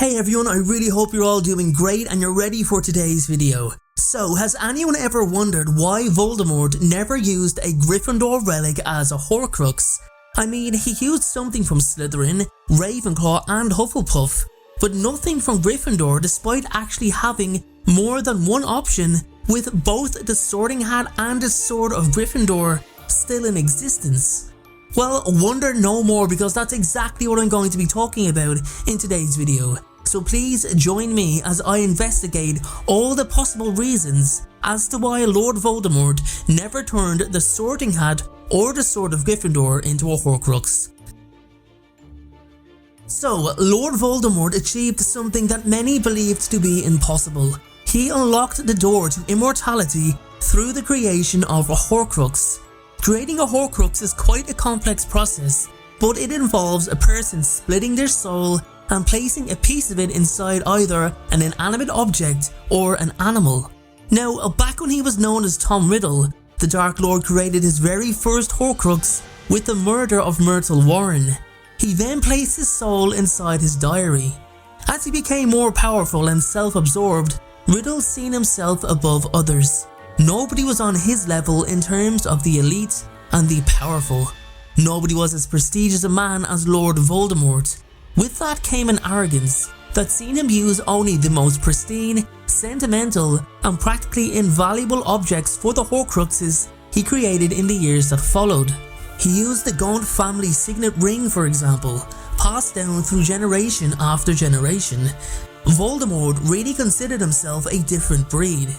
Hey everyone, I really hope you're all doing great and you're ready for today's video. So, has anyone ever wondered why Voldemort never used a Gryffindor relic as a Horcrux? I mean, he used something from Slytherin, Ravenclaw and Hufflepuff, but nothing from Gryffindor despite actually having more than one option with both the Sorting Hat and the Sword of Gryffindor still in existence. Well, wonder no more, because that's exactly what I'm going to be talking about in today's video. So please join me as I investigate all the possible reasons as to why Lord Voldemort never turned the Sorting Hat or the Sword of Gryffindor into a Horcrux. So, Lord Voldemort achieved something that many believed to be impossible. He unlocked the door to immortality through the creation of a Horcrux. Creating a Horcrux is quite a complex process, but it involves a person splitting their soul and placing a piece of it inside either an inanimate object or an animal. Now, back when he was known as Tom Riddle, the Dark Lord created his very first Horcrux with the murder of Myrtle Warren. He then placed his soul inside his diary. As he became more powerful and self-absorbed, Riddle seen himself above others. Nobody was on his level in terms of the elite and the powerful. Nobody was as prestigious a man as Lord Voldemort. With that came an arrogance that seen him use only the most pristine, sentimental and practically invaluable objects for the Horcruxes he created in the years that followed. He used the Gaunt family signet ring, for example, passed down through generation after generation. Voldemort really considered himself a different breed.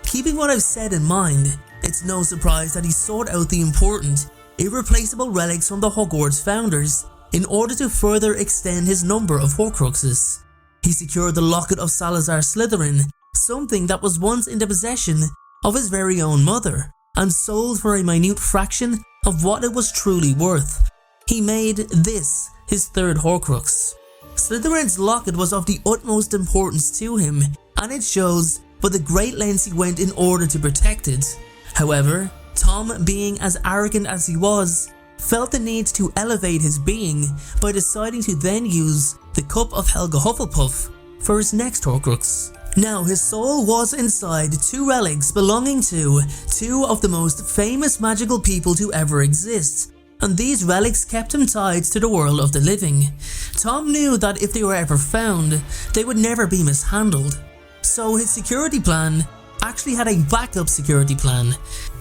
Keeping what I've said in mind, it's no surprise that he sought out the important, irreplaceable relics from the Hogwarts founders in order to further extend his number of Horcruxes. He secured the Locket of Salazar Slytherin, something that was once in the possession of his very own mother, and sold for a minute fraction of what it was truly worth. He made this his third Horcrux. Slytherin's locket was of the utmost importance to him, and it shows by the great lengths he went in order to protect it. However, Tom, being as arrogant as he was, felt the need to elevate his being by deciding to then use the Cup of Helga Hufflepuff for his next Horcrux. Now, his soul was inside two relics belonging to two of the most famous magical people to ever exist, and these relics kept him tied to the world of the living. Tom knew that if they were ever found, they would never be mishandled. So his security plan actually had a backup security plan.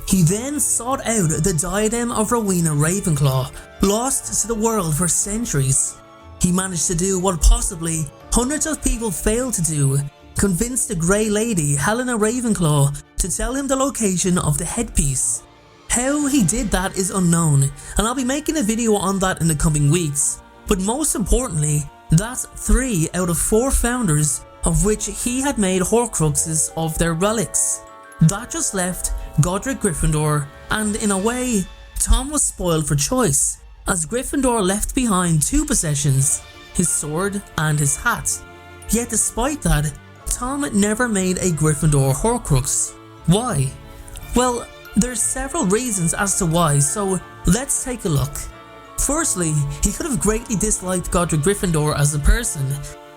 He then sought out the diadem of Rowena Ravenclaw, lost to the world for centuries. He managed to do what possibly hundreds of people failed to do, convince the Grey Lady Helena Ravenclaw to tell him the location of the headpiece. How he did that is unknown, and I'll be making a video on that in the coming weeks. But most importantly, that's 3 out of 4 founders of which he had made Horcruxes of their relics. That just left Godric Gryffindor, and in a way, Tom was spoiled for choice, as Gryffindor left behind 2 possessions, his sword and his hat. Yet despite that, Tom never made a Gryffindor Horcrux. Why? Well, there's several reasons as to why, so let's take a look. Firstly, he could have greatly disliked Godric Gryffindor as a person.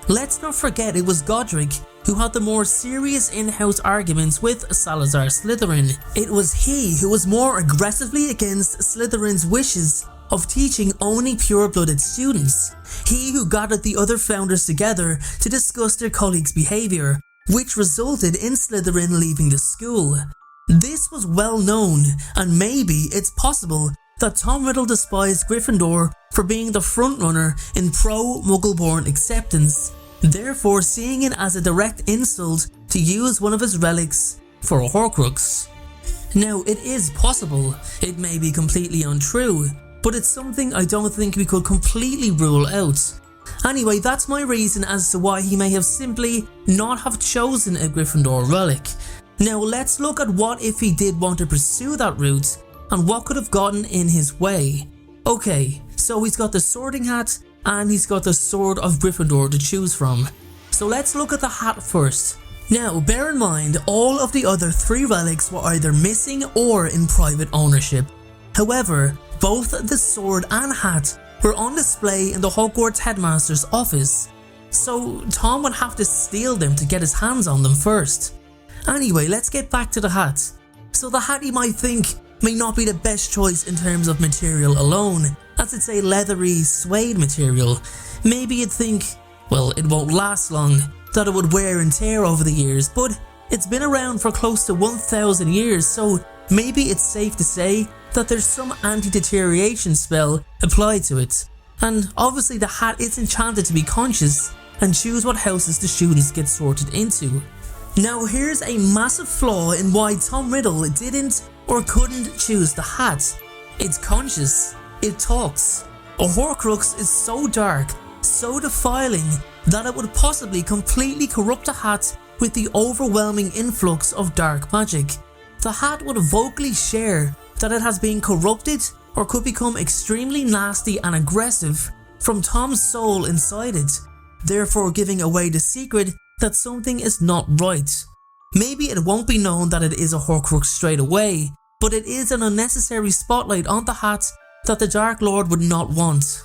Let's not forget it was Godric who had the more serious in-house arguments with Salazar Slytherin. It was he who was more aggressively against Slytherin's wishes of teaching only pure-blooded students. He who gathered the other founders together to discuss their colleagues' behaviour, which resulted in Slytherin leaving the school. This was well known, and maybe it's possible that Tom Riddle despised Gryffindor for being the frontrunner in pro-Muggle-born acceptance, therefore seeing it as a direct insult to use one of his relics for a Horcrux. Now, it is possible, it may be completely untrue, but it's something I don't think we could completely rule out. Anyway, that's my reason as to why he may have simply not have chosen a Gryffindor relic. Now let's look at what if he did want to pursue that route, and what could have gotten in his way. Okay, so he's got the Sorting Hat and he's got the Sword of Gryffindor to choose from. So let's look at the hat first. Now bear in mind, all of the other 3 relics were either missing or in private ownership. However, both the sword and hat were on display in the Hogwarts headmaster's office. so Tom would have to steal them to get his hands on them first. Anyway, let's get back to the hat. So the hat, you might think, may not be the best choice in terms of material alone, as it's a leathery suede material. Maybe you'd think, well, it won't last long, that it would wear and tear over the years, but it's been around for close to 1,000 years, so maybe it's safe to say that there's some anti-deterioration spell applied to it. And obviously the hat is enchanted to be conscious and choose what houses the students get sorted into. Now here's a massive flaw in why Tom Riddle didn't or couldn't choose the hat. It's conscious. It talks. A Horcrux is so dark, so defiling, that it would possibly completely corrupt a hat with the overwhelming influx of dark magic. The hat would vocally share that it has been corrupted or could become extremely nasty and aggressive from Tom's soul inside it, therefore giving away the secret that something is not right. Maybe it won't be known that it is a Horcrux straight away, but it is an unnecessary spotlight on the hat that the Dark Lord would not want.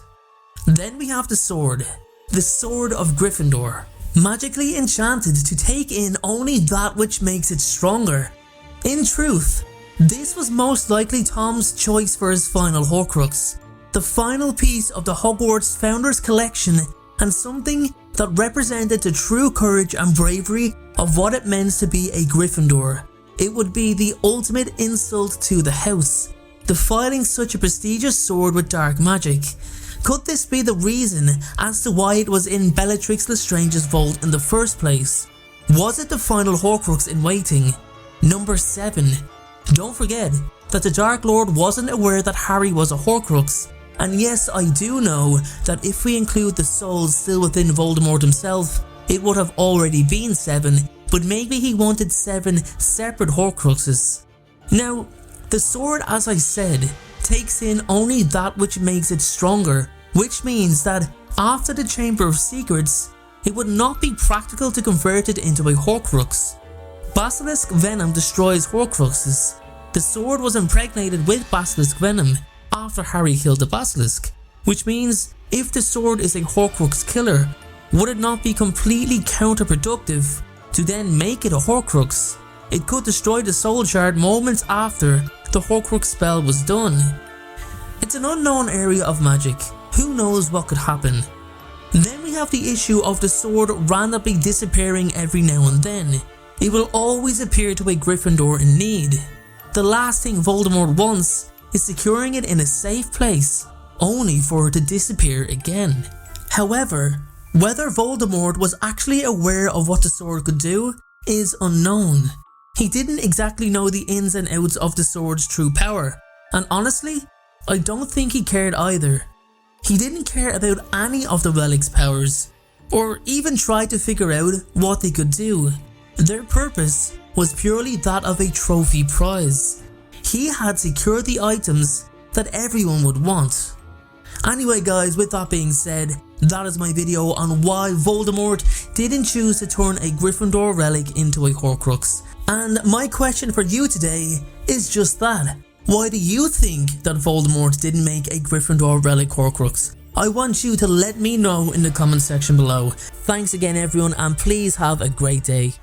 Then we have the sword of Gryffindor, magically enchanted to take in only that which makes it stronger. In truth, this was most likely Tom's choice for his final Horcrux, the final piece of the Hogwarts Founders Collection, and something that represented the true courage and bravery of what it meant to be a Gryffindor. It would be the ultimate insult to the house, defiling such a prestigious sword with dark magic. Could this be the reason as to why it was in Bellatrix Lestrange's vault in the first place? Was it the final Horcrux in waiting? Number 7. Don't forget that the Dark Lord wasn't aware that Harry was a Horcrux, and yes, I do know that if we include the souls still within Voldemort himself, it would have already been 7, but maybe he wanted 7 separate Horcruxes. Now, the sword, as I said, takes in only that which makes it stronger, which means that after the Chamber of Secrets, it would not be practical to convert it into a Horcrux. Basilisk venom destroys Horcruxes. The sword was impregnated with basilisk venom after Harry killed the basilisk, which means if the sword is a Horcrux killer, would it not be completely counterproductive to then make it a Horcrux? It could destroy the soul shard moments after the Horcrux spell was done. It's an unknown area of magic. Who knows what could happen? Then we have the issue of the sword randomly disappearing every now and then. It will always appear to a Gryffindor in need. The last thing Voldemort wants is securing it in a safe place, only for it to disappear again. However, whether Voldemort was actually aware of what the sword could do is unknown. He didn't exactly know the ins and outs of the sword's true power, and honestly, I don't think he cared either. He didn't care about any of the relic's powers, or even try to figure out what they could do. Their purpose was purely that of a trophy prize. He had secured the items that everyone would want. Anyway guys, with that being said, that is my video on why Voldemort didn't choose to turn a Gryffindor relic into a Horcrux. And my question for you today is just that. Why do you think that Voldemort didn't make a Gryffindor relic Horcrux? I want you to let me know in the comment section below. Thanks again everyone, and please have a great day.